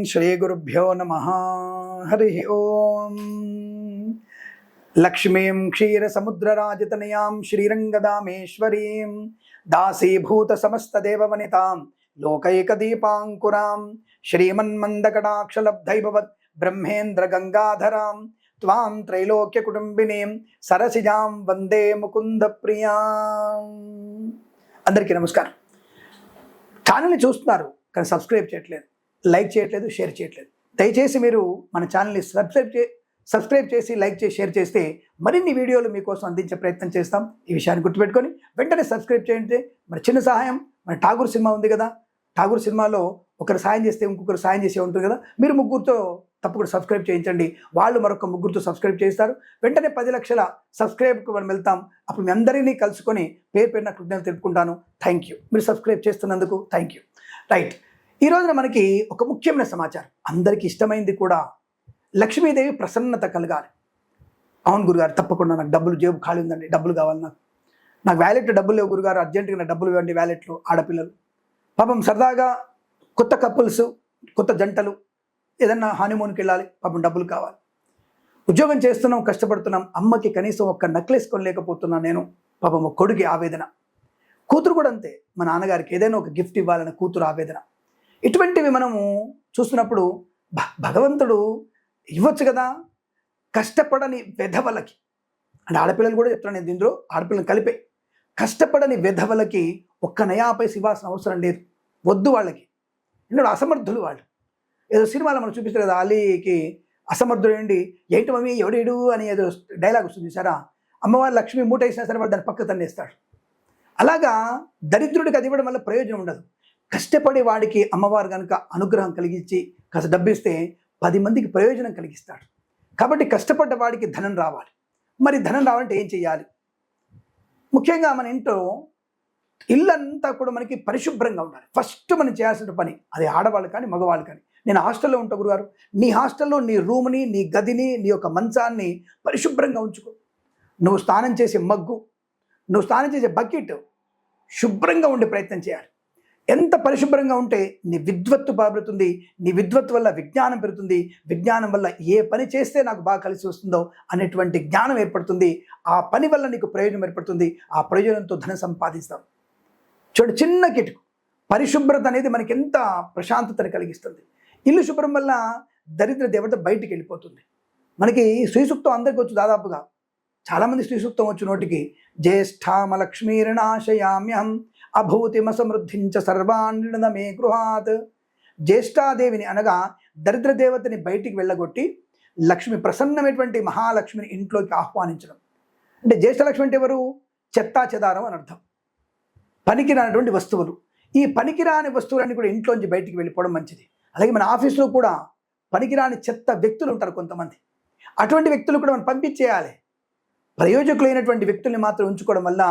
श्रीगुरुभ्यो नमः। हरि ओम। लक्ष्मीं क्षीरसमुद्रराजतनयां श्रीरंगदामेश्वरीं दासीभूतसमस्तदेववनितां लोकैकदीपाङ्कुरां श्रीमन्मन्दकटाक्षलब्धैभवत् ब्रह्मेन्द्रगङ्गाधरां त्वां त्रैलोक्यकुटुम्बिनीं सरसिजां वन्दे मुकुन्दप्रियां। అందరికీ నమస్కారం. ఛానల్ని చూస్తున్నారు కానీ సబ్స్క్రైబ్ చేయట్లేదు, లైక్ చేయట్లేదు, షేర్ చేయట్లేదు. దయచేసి మీరు మన ఛానల్ని సబ్స్క్రైబ్ చేసి లైక్ చేసి షేర్ చేస్తే మరిన్ని వీడియోలు మీకోసం అందించే ప్రయత్నం చేస్తాం. ఈ విషయాన్ని గుర్తుపెట్టుకొని వెంటనే సబ్స్క్రైబ్ చేయండి. మరి చిన్న సహాయం, మన ఠాగూర్ సినిమా ఉంది కదా, ఠాగూర్ సినిమాలో ఒకరు సాయం చేస్తే ఇంకొకరు సాయం చేసే ఉంటుంది కదా, మీరు ముగ్గురితో తప్పకుండా సబ్స్క్రైబ్ చేయించండి. వాళ్ళు మరొక ముగ్గురితో సబ్స్క్రైబ్ చేస్తారు. వెంటనే 10 లక్షల సబ్స్క్రైబ్కి మనం వెళ్తాం. అప్పుడు మీ అందరినీ కలుసుకొని పేరు పేరున కృతజ్ఞతలు తెలుపుకుంటాను. థ్యాంక్ యూ, మీరు సబ్స్క్రైబ్ చేస్తున్నందుకు థ్యాంక్ యూ. రైట్, ఈ రోజున మనకి ఒక ముఖ్యమైన సమాచారం, అందరికీ ఇష్టమైంది కూడా. లక్ష్మీదేవి ప్రసన్నత కలగాలి. అవును గురుగారు, తప్పకుండా నాకు డబ్బులు, జేబు ఖాళీ ఉందండి, డబ్బులు కావాలి, నాకు వ్యాలెట్లో డబ్బులు లేవు గురుగారు, అర్జెంటుగా నాకు డబ్బులు ఇవ్వండి. వ్యాలెట్లో ఆడపిల్లలు పాపం సరదాగా కొత్త కపుల్స్, కొత్త జంటలు ఏదన్నా హనీమూన్కి వెళ్ళాలి, పాపం డబ్బులు కావాలి. ఉద్యోగం చేస్తున్నాం, కష్టపడుతున్నాం, అమ్మకి కనీసం ఒక్క నెక్లెస్ కొనలేకపోతున్నాను నేను, పాపం ఒక కొడుకు ఆవేదన. కూతురు కూడా అంతే, మా నాన్నగారికి ఏదైనా ఒక గిఫ్ట్ ఇవ్వాలని కూతురు ఆవేదన. ఇటువంటివి మనము చూస్తున్నప్పుడు భగవంతుడు ఇవ్వచ్చు కదా. కష్టపడని వెధవలకి, అంటే ఆడపిల్లలు కూడా చెప్తున్నాను నేను దీంట్లో, ఆడపిల్లలు కలిపే, కష్టపడని వెధవలకి ఒక్క నయాపై ఇవ్వాల్సిన అవసరం లేదు, వద్దు వాళ్ళకి. ఎందుకంటే అసమర్థులు వాళ్ళు. ఏదో సినిమాలో మనం చూపిస్తారు కదా, అలీకి అసమర్థుడు ఏంటి, ఏంటి మమ్మీ ఎవడేడు అని ఏదో డైలాగ్ వస్తుంది సరా, అమ్మవారు లక్ష్మి మూట వేసినా సరే వాడు దాన్ని పక్క తన్నేస్తాడు. అలాగా దరిద్రుడికి అది ఇవ్వడం వల్ల ప్రయోజనం ఉండదు. కష్టపడే వాడికి అమ్మవారు కనుక అనుగ్రహం కలిగించి కాస్త డబ్బిస్తే 10 మందికి ప్రయోజనం కలిగిస్తాడు. కాబట్టి కష్టపడ్డ వాడికి ధనం రావాలి. మరి ధనం రావాలంటే ఏం చేయాలి? ముఖ్యంగా మన ఇంట్లో ఇల్లంతా కూడా మనకి పరిశుభ్రంగా ఉండాలి. ఫస్ట్ మనం చేయాల్సిన పని, అది ఆడవాళ్ళు కానీ మగవాళ్ళు కానీ. నేను హాస్టల్లో ఉంటా గురుగారు, నీ హాస్టల్లో నీ రూమ్ని, నీ గదిని, నీ యొక్క మంచాన్ని పరిశుభ్రంగా ఉంచుకో. నువ్వు స్నానం చేసే మగ్గు, నువ్వు స్నానం చేసే బకెట్ శుభ్రంగా ఉండే ప్రయత్నం చేయాలి. ఎంత పరిశుభ్రంగా ఉంటే నీ విద్వత్తు బాగుతుంది, నీ విద్వత్తు వల్ల విజ్ఞానం పెరుగుతుంది, విజ్ఞానం వల్ల ఏ పని చేస్తే నాకు బాగా కలిసి వస్తుందో అనేటువంటి జ్ఞానం ఏర్పడుతుంది. ఆ పని వల్ల నీకు ప్రయోజనం ఏర్పడుతుంది, ఆ ప్రయోజనంతో ధనం సంపాదిస్తాం. చూడండి, చిన్న కిటుకు పరిశుభ్రత అనేది మనకి ఎంత ప్రశాంతతను కలిగిస్తుంది. ఇల్లు శుభ్రం వల్ల దరిద్ర దేవత బయటికి వెళ్ళిపోతుంది. మనకి శ్రీసూక్తం అందరికీ వచ్చు, దాదాపుగా చాలామంది శ్రీసూక్తం వచ్చు నోటికి. జ్యేష్ఠామలక్ష్మీర్నాశయామ్యహం అభూతిమసమృద్ధించ సర్వాణ్ణ మే గృహాత్. జ్యేష్ఠాదేవిని అనగా దరిద్ర దేవతని బయటికి వెళ్ళగొట్టి లక్ష్మి, ప్రసన్నమైనటువంటి మహాలక్ష్మిని ఇంట్లోకి ఆహ్వానించడం. అంటే జ్యేష్ఠలక్ష్మి అంటే ఎవరు? చెత్తా చెదారం అని అర్థం. పనికిరానటువంటి వస్తువులు, ఈ పనికిరాని వస్తువులన్నీ కూడా ఇంట్లోంచి బయటికి వెళ్ళిపోవడం మంచిది. అలాగే మన ఆఫీస్లో కూడా పనికిరాని చెత్త వ్యక్తులు ఉంటారు కొంతమంది, అటువంటి వ్యక్తులు కూడా మనం పంపించేయాలి. ప్రయోజకులైనటువంటి వ్యక్తుల్ని మాత్రం ఉంచుకోవడం వల్ల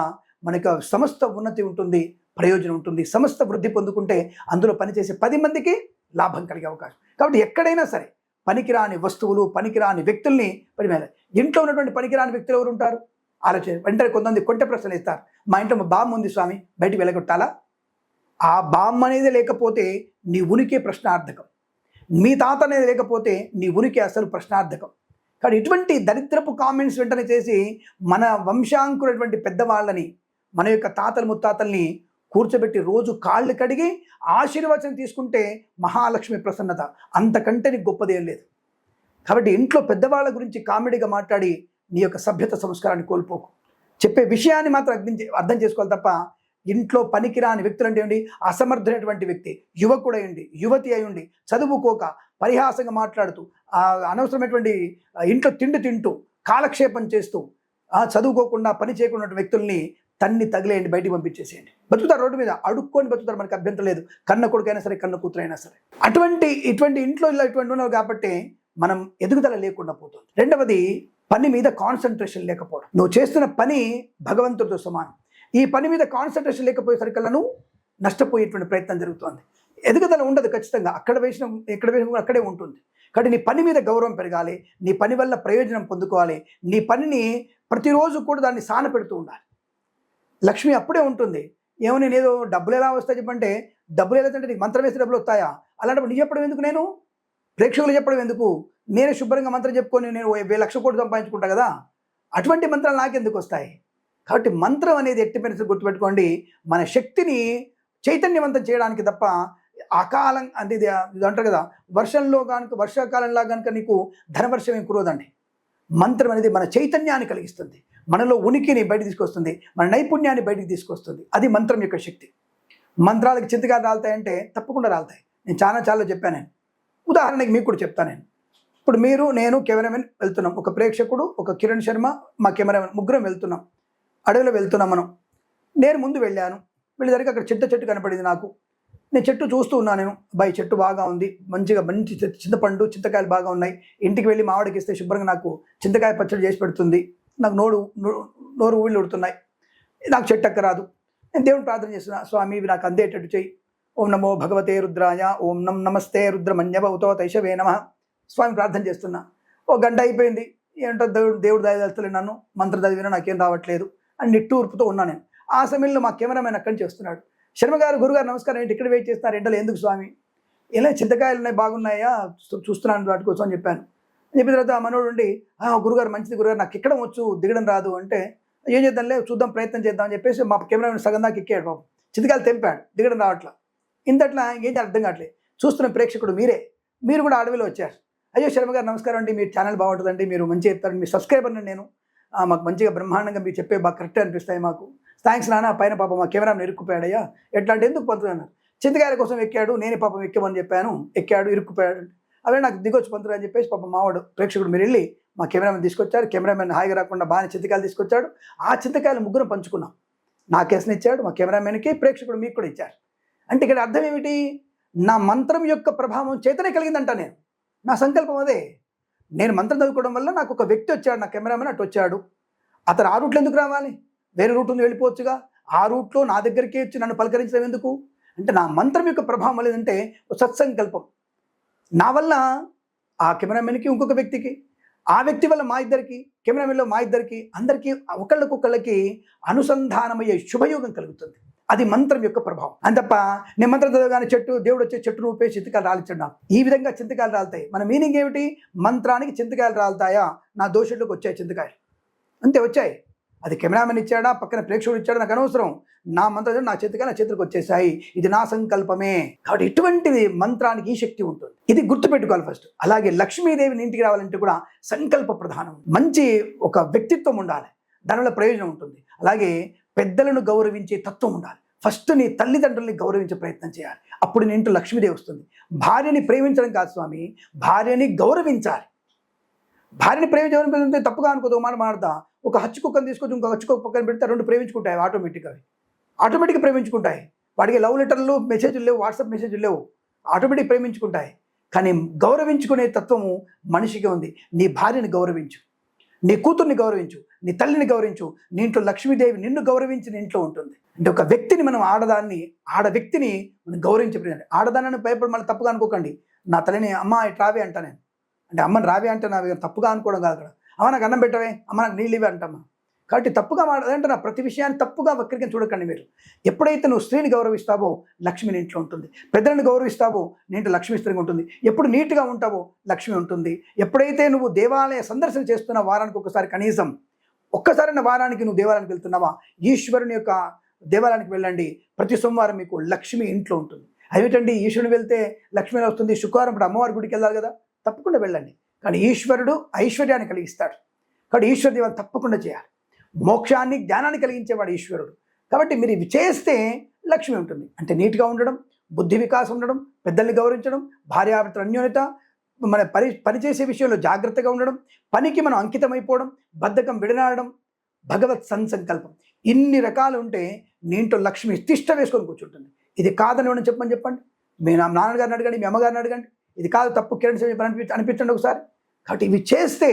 మనకు సమస్త ఉన్నతి ఉంటుంది, ప్రయోజనం ఉంటుంది. సమస్త వృద్ధి పొందుకుంటే అందులో పనిచేసే 10 మందికి లాభం కలిగే అవకాశం. కాబట్టి ఎక్కడైనా సరే పనికిరాని వస్తువులు, పనికిరాని వ్యక్తుల్ని పరిమేళ. ఇంట్లో ఉన్నటువంటి పనికిరాని వ్యక్తులు ఎవరు ఉంటారు? ఆలోచన. వెంటనే కొంతమంది కొంటె ప్రశ్నలు ఇస్తారు, మా ఇంట్లో మా బామ్మ ఉంది స్వామి, బయటికి వెళ్ళగొట్టాలా? ఆ బామ్మ అనేది లేకపోతే నీ ఉనికి ప్రశ్నార్థకం, మీ తాత అనేది లేకపోతే నీ ఉనికి అసలు ప్రశ్నార్థకం. కానీ ఇటువంటి దరిద్రపు కామెంట్స్ వెంటనే చేసి మన వంశాంకురటువంటి పెద్దవాళ్ళని, మన యొక్క తాతలు ముత్తాతల్ని కూర్చోబెట్టి రోజు కాళ్ళు కడిగి ఆశీర్వచనం తీసుకుంటే మహాలక్ష్మి ప్రసన్నత అంతకంటే నీకు గొప్పదేం లేదు. కాబట్టి ఇంట్లో పెద్దవాళ్ళ గురించి కామెడీగా మాట్లాడి నీ యొక్క సభ్యత సంస్కారాన్ని కోల్పోకు. చెప్పే విషయాన్ని మాత్రం అర్థం చేసుకోవాలి తప్ప ఇంట్లో పనికిరాని వ్యక్తులు అంటే ఏంటి? అసమర్థులైనటువంటి వ్యక్తి, యువకుడు అయ్యండి, యువతి అయ్యండి, చదువుకోక పరిహాసంగా మాట్లాడుతూ, అనవసరమైనటువంటి ఇంట్లో తిండి తింటూ కాలక్షేపం చేస్తూ, చదువుకోకుండా పని చేయకుండా వ్యక్తుల్ని తన్ని తగిలేయండి, బయటికి పంపించేసేయండి. బతుకుతారు రోడ్డు మీద, అడుక్కొని బతుకుతారు, మనకి అభ్యంతరం లేదు. కన్న కొడుకైనా సరే, కన్న కూతురైనా సరే. ఇటువంటి ఇంట్లో ఇలా ఇటువంటి ఉన్నారు కాబట్టి మనం ఎదుగుదల లేకుండా పోతుంది. రెండవది, పని మీద కాన్సన్ట్రేషన్ లేకపోవడం. నువ్వు చేస్తున్న పని భగవంతుడితో సమానం. ఈ పని మీద కాన్సన్ట్రేషన్ లేకపోయేసరికల్లా నువ్వు నష్టపోయేటువంటి ప్రయత్నం జరుగుతుంది. ఎదుగుదల ఉండదు ఖచ్చితంగా. ఎక్కడ వేసిన అక్కడే ఉంటుంది. కాబట్టి నీ పని మీద గౌరవం పెరగాలి, నీ పని వల్ల ప్రయోజనం పొందుకోవాలి, నీ పనిని ప్రతిరోజు కూడా దాన్ని సాన పెడుతూ ఉండాలి. లక్ష్మి అప్పుడే ఉంటుంది. ఏమో నేనేదో డబ్బులు ఎలా వస్తాయి చెప్పంటే, డబ్బులు ఎలా అంటే నీకు మంత్రం వేస్తే డబ్బులు వస్తాయా? అలాంటప్పుడు నీ చెప్పడం ఎందుకు? నేను ప్రేక్షకులు చెప్పడం ఎందుకు, నేను శుభ్రంగా మంత్రం చెప్పుకొని నేను 1,00,000 కోట్లు సంపాదించుకుంటా కదా, అటువంటి మంత్రాలు నాకెందుకు వస్తాయి? కాబట్టి మంత్రం అనేది ఎట్టి పరిస్థితులు గుర్తుపెట్టుకోండి, మన శక్తిని చైతన్యవంతం చేయడానికి తప్ప అకాలం అంటే ఇది అంటారు కదా, వర్షాకాలంలో కనుక నీకు ధనవర్షం ఏం కురవదండి. మంత్రం అనేది మన చైతన్యాన్ని కలిగిస్తుంది, మనలో ఉనికిని బయట తీసుకొస్తుంది, మన నైపుణ్యాన్ని బయటికి తీసుకొస్తుంది. అది మంత్రం యొక్క శక్తి. మంత్రాలకు చింతకాయలు రాలుతాయంటే తప్పకుండా రాలుతాయి. నేను చాలా చెప్పాను. నేను ఉదాహరణకి మీకు కూడా చెప్తాను. ఇప్పుడు మీరు, నేను, కెమెరామెన్ వెళ్తున్నాం, ఒక ప్రేక్షకుడు, ఒక కిరణ్ శర్మ, మా కెమెరామెన్, ముగ్గురం వెళ్తున్నాం. అడవిలో వెళ్తున్నాం మనం. నేను ముందు వెళ్ళాను, వెళ్ళేసరికి అక్కడ చెట్టు కనపడింది నాకు. నేను చెట్టు చూస్తూ ఉన్నాను. నేను బాయ్ చెట్టు బాగా ఉంది, మంచి చింతపండు, చింతకాయలు బాగా ఉన్నాయి, ఇంటికి వెళ్ళి మావాడికి ఇస్తే శుభ్రంగా నాకు చింతకాయ పచ్చడి చేసి పెడుతుంది, నాకు నోరు ఊళ్ళు ఉడుతున్నాయి, నాకు చెట్టు ఎక్క రాదు. నేను దేవుని ప్రార్థన చేస్తున్నా, స్వామి ఇవి నాకు అందేటట్టు చెయ్యి. ఓం నమో భగవతే రుద్రాయ, ఓం నమస్తే రుద్రమన్యవతో తైషవే నమః. స్వామి ప్రార్థన చేస్తున్నా. ఓ గంట అయిపోయింది, ఏంటో దేవుడు దయదలుతలే, నన్ను మంత్ర చదివినా నాకేం రావట్లేదు అని నిట్టూర్పుతో ఉన్నాను నేను. ఆ సమయంలో మా కెమెరామెన్ అక్కడి నుంచి వస్తున్నాడు. శర్మ గారు, గురుగారు నమస్కారం, ఏంటి ఇక్కడ వెయిట్ చేస్తున్నారు, ఎండలు ఎందుకు స్వామి? ఇలా చింతకాయలు ఉన్నాయి, బాగున్నాయా, చూస్తున్నాను వాటి కోసం అని చెప్పాను. చెప్పిన తర్వాత ఆ మనోడు ఉండి, గురుగారు మంచిది గురుగారు, నాకు ఎక్కడం వచ్చు, దిగడం రాదు అంటే, ఏం చేద్దాంలే చూద్దాం, ప్రయత్నం చేద్దాం అని చెప్పేసి మా కెమెరామెన్ సగం దాకా ఎక్కాడు. పాపం చింతకాయలు తెంపాడు, దిగడం రావట్లా. ఇంతట్లా ఏంటి అర్థం కావట్లేదు. చూస్తున్న ప్రేక్షకుడు మీరు కూడా అడవిలో వచ్చారు. అయ్యో శర్మ గారు నమస్కారం అండి, మీ ఛానల్ బాగుంటుందండి, మీరు మంచిగా చెప్తారండి, మీ సబ్స్క్రైబర్ని నేను, మాకు మంచిగా బ్రహ్మాండంగా మీరు చెప్పే బాగా కరెక్ట్ అనిపిస్తాయి మాకు, థ్యాంక్స్ నాన్న. పైన పాపం మా కెమెరాను ఇరుక్కుపోయాడయ్యా, ఎట్లా అంటే ఎందుకు పంతులు, చింతకాయల కోసం ఎక్కాడు, నేనే పాపం ఎక్కమని చెప్పాను, ఎక్కాడు, ఇరుక్కుపోయాడు, అవే నాకు దిగొచ్చు పంతులు అని చెప్పేసి పాపం మావాడు ప్రేక్షకుడు మీరు వెళ్ళి మా కెమెరామెన్ తీసుకొచ్చారు. కెమెరామెన్ హాయిగా రాకుండా బాగానే చింతకాయలు తీసుకొచ్చాడు. ఆ చింతకాయలు ముగ్గురం పంచుకున్నాం. నా కేసుని ఇచ్చాడు, మా కెమెరామెన్కి, ప్రేక్షకుడు మీకు కూడా ఇచ్చారు. అంటే ఇక్కడ అర్థం ఏమిటి? నా మంత్రం యొక్క ప్రభావం చేతనే కలిగిందంట. నా సంకల్పం అదే. నేను మంత్రం చదువుకోవడం వల్ల నాకు ఒక వ్యక్తి వచ్చాడు, నా కెమెరామెన్ అటు వచ్చాడు. అతను ఆ రూట్లో ఎందుకు రావాలి? వేరే రూట్ ఉంది, వెళ్ళిపోవచ్చుగా. ఆ రూట్లో నా దగ్గరికి వచ్చి నన్ను పలకరించడం ఎందుకు? అంటే నా మంత్రం యొక్క ప్రభావం లేదంటే సత్సంకల్పం. నా వల్ల ఆ కెమెరామెన్కి, ఇంకొక వ్యక్తికి, ఆ వ్యక్తి వల్ల మా ఇద్దరికి, కెమెరామెన్లో మా ఇద్దరికి, అందరికీ ఒకళ్ళకొకళ్ళకి అనుసంధానమయ్యే శుభయోగం కలుగుతుంది. అది మంత్రం యొక్క ప్రభావం. అని తప్ప నేను మంత్రం చదవగానే దేవుడు వచ్చే చెట్టును ఊపే చింతకాయలు రాలించడం, ఈ విధంగా చింతకాయలు రాలుతాయి. మన మీనింగ్ ఏమిటి? మంత్రానికి చింతకాయలు రాలుతాయా? నా దోషుల్లోకి వచ్చాయి చింతకాయలు, అంతే వచ్చాయి. అది కెమెరామెన్ ఇచ్చాడా, పక్కన ప్రేక్షకుడు ఇచ్చాడా, నాకు అనవసరం. నా మంత్రం నా చేతికాయలు నా చేతికి వచ్చేసాయి, ఇది నా సంకల్పమే. కాబట్టి ఇటువంటిది మంత్రానికి ఈ శక్తి ఉంటుంది. ఇది గుర్తుపెట్టుకోవాలి ఫస్ట్. అలాగే లక్ష్మీదేవిని ఇంటికి రావాలంటే కూడా సంకల్ప ప్రధానం. మంచి ఒక వ్యక్తిత్వం ఉండాలి, దానివల్ల ప్రయోజనం ఉంటుంది. అలాగే పెద్దలను గౌరవించే తత్వం ఉండాలి. ఫస్ట్ నీ తల్లిదండ్రుల్ని గౌరవించే ప్రయత్నం చేయాలి, అప్పుడు నీ ఇంట్లో లక్ష్మీదేవి వస్తుంది. భార్యని ప్రేమించడం కాదు స్వామి, భార్యని గౌరవించాలి. భార్యని ప్రేమించడం తప్పుగా అనుకోదు. మాట మాడతా, ఒక హచ్చు కుక్కను తీసుకొచ్చి ఇంకో హచ్చు కుక్క పక్కన పెడితే రెండు ప్రేమించుకుంటాయి, ఆటోమేటిక్గా ప్రేమించుకుంటాయి. వాడికి లవ్ లెటర్లు, మెసేజ్లు లేవు, వాట్సాప్ మెసేజ్లు లేవు, ఆటోమేటిక్ ప్రేమించుకుంటాయి. కానీ గౌరవించుకునే తత్వము మనిషికి ఉంది. నీ భార్యని గౌరవించు, నీ కూతుర్ని గౌరవించు, నీ తల్లిని గౌరవించు. నీ ఇంట్లో లక్ష్మీదేవి నిన్ను గౌరవించి నీ ఇంట్లో ఉంటుంది. అంటే ఒక వ్యక్తిని మనం ఆడ వ్యక్తిని మనం గౌరవించే, ఆడదాన్ని భయపడి మళ్ళీ తప్పుగా అనుకోకండి. నా తల్లిని అమ్మ ఇటు రావే అంటా నేను, అంటే అమ్మని రావే అంటే నా తప్పుగా అనుకోవడం కాదు. అక్కడ అమ్మ నాకు అన్నం పెట్టవే, అమ్మ నాకు నీళ్ళు ఇవే అంటమ్మా. కాబట్టి తప్పుగా అంటే నా ప్రతి విషయాన్ని తప్పుగా వక్రీకరణ చూడకండి మీరు. ఎప్పుడైతే నువ్వు స్త్రీని గౌరవిస్తావో లక్ష్మి నీ ఇంట్లో ఉంటుంది, పెద్దలను గౌరవిస్తావో నీ ఇంట్లో లక్ష్మీ స్థిరంగా ఉంటుంది. ఎప్పుడు నీట్గా ఉంటావో లక్ష్మి ఉంటుంది. ఎప్పుడైతే నువ్వు దేవాలయ సందర్శన చేస్తున్న వారానికి ఒకసారి, కనీసం ఒక్కసారైనా వారానికి నువ్వు దేవాలయానికి వెళ్తున్నావా, ఈశ్వరుని యొక్క దేవాలయానికి వెళ్ళండి. ప్రతి సోమవారం మీకు లక్ష్మి ఇంట్లో ఉంటుంది. అదేమిటండి ఈశ్వరుని వెళ్తే లక్ష్మి వస్తుంది, శుక్రవారం ఇప్పుడు అమ్మవారి గుడికి వెళ్ళాలి కదా, తప్పకుండా వెళ్ళండి. కానీ ఈశ్వరుడు ఐశ్వర్యాన్ని కలిగిస్తాడు. కాబట్టి ఈశ్వర దేవాలయం తప్పకుండా చేయాలి. మోక్షాన్ని, జ్ఞానాన్ని కలిగించేవాడు ఈశ్వరుడు. కాబట్టి మీరు ఇవి చేస్తే లక్ష్మి ఉంటుంది. అంటే నీట్గా ఉండడం, బుద్ధి వికాసం ఉండడం, పెద్దల్ని గౌరవించడం, భార్యాభర్తల అన్యోన్యత, మన పనిచేసే విషయంలో జాగ్రత్తగా ఉండడం, పనికి మనం అంకితమైపోవడం, బద్ధకం విడనాడడం, భగవత్ సంకల్పం, ఇన్ని రకాలు ఉంటే నీ ఇంట్లో లక్ష్మి తిష్ట వేసుకొని కూర్చుంటుంది. ఇది కాదని చెప్పండి. మీ నాన్నగారిని అడగండి, మీ అమ్మగారిని అడగండి. ఇది కాదు, తప్పు, కిరణ్ అనిపించండి ఒకసారి. కాబట్టి ఇవి చేస్తే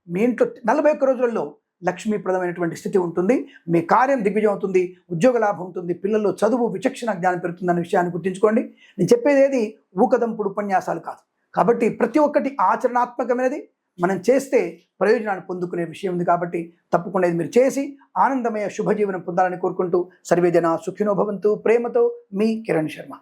మీ ఇంట్లో 41 రోజులలో లక్ష్మీప్రదమైనటువంటి స్థితి ఉంటుంది. మీ కార్యం దిగ్విజయం అవుతుంది, ఉద్యోగ లాభం ఉంటుంది, పిల్లల్లో చదువు, విచక్షణ జ్ఞానం పెరుగుతుందన్న విషయాన్ని గుర్తుంచుకోండి. నేను చెప్పేది ఏది ఊకదంపుడు ఉపన్యాసాలు కాదు. కాబట్టి ప్రతి ఒక్కటి ఆచరణాత్మకమైనది. మనం చేస్తే ప్రయోజనాన్ని పొందుకునే విషయం ఉంది. కాబట్టి తప్పకుండా ఇది మీరు చేసి ఆనందమయ శుభజీవనం పొందాలని కోరుకుంటూ, సర్వేజన సుఖినో భవంతు. ప్రేమతో మీ కిరణ్ శర్మ.